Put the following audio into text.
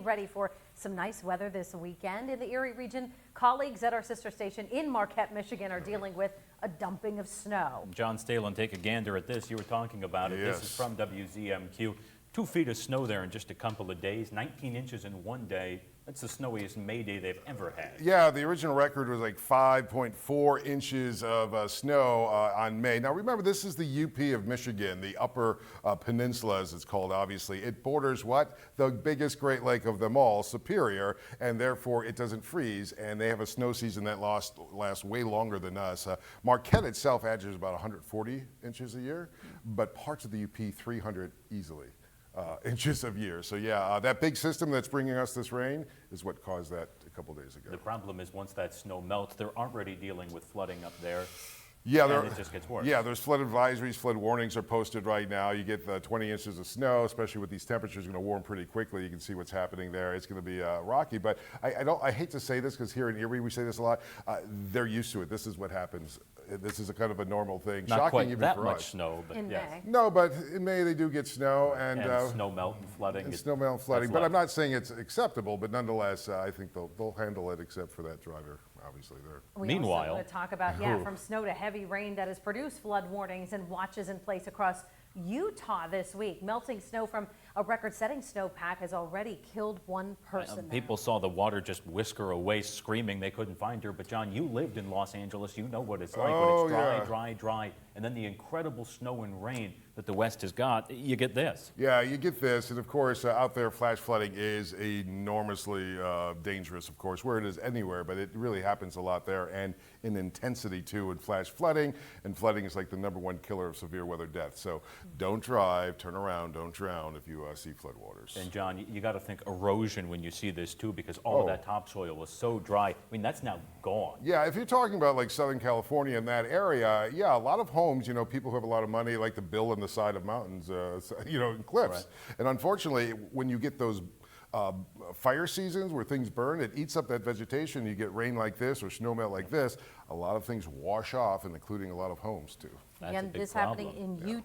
Ready for some nice weather this weekend in the Erie region. Colleagues at our sister station in Marquette, Michigan are dealing with a dumping of snow. John Stalen, take a gander at this. You were talking about it. Yes. This is from WZMQ. 2 feet of snow there in just a couple of days, 19 inches in one day. That's the snowiest May Day they've ever had. Yeah, the original record was like 5.4 inches of snow on May. Now remember, this is the UP of Michigan, the upper peninsula as it's called, obviously. It borders what? The biggest Great Lake of them all, Superior, and therefore it doesn't freeze, and they have a snow season that lasts way longer than us. Marquette itself averages about 140 inches a year, but parts of the UP 300 easily. Inches of year. So yeah, that big system that's bringing us this rain is what caused that a couple days ago. The problem is once that snow melts, they're already dealing with flooding up there. Yeah, and it just gets worse. Yeah, there's flood advisories, flood warnings are posted right now. You get 20 inches of snow, especially with these temperatures going to warm pretty quickly. You can see what's happening there. It's going to be rocky, but I hate to say this because here in Erie we say this a lot. They're used to it. This is what happens. This is a kind of a normal thing. Not Shocking quite even that for much us. snow, but In yes. May. No, but in May they do get snow and Snow melt and flooding. and snow melt and flooding. that's But I'm life. not saying it's acceptable, but nonetheless, I think they'll handle it, except for that driver, obviously there. We Meanwhile- also want to talk about, from snow to heavy rain that has produced flood warnings and watches in place across Utah this week. Melting snow from a record-setting snowpack has already killed one person there. People saw the water just whisker away, screaming they couldn't find her. But John, you lived in Los Angeles. You know what it's like when Oh, it's dry, yeah. dry, dry, and then the incredible snow and rain that the West has got. You get this. Yeah, you get this, and of course, out there, flash flooding is enormously dangerous, of course, where it is anywhere, but it really happens a lot there, and in intensity too, and flash flooding, and flooding is like the #1 killer of severe weather death. So don't drive, turn around, don't drown if you see floodwaters. And John, you got to think erosion when you see this too, because all of that topsoil was so dry. I mean, that's now gone. Yeah, if you're talking about like Southern California and that area, yeah, a lot of homes, people who have a lot of money like to build on the side of mountains, and cliffs. Right. And unfortunately, when you get those fire seasons where things burn, it eats up that vegetation. You get rain like this or snow melt like this, a lot of things wash off, and including a lot of homes too. That's a Again, big this problem. happening in Utah.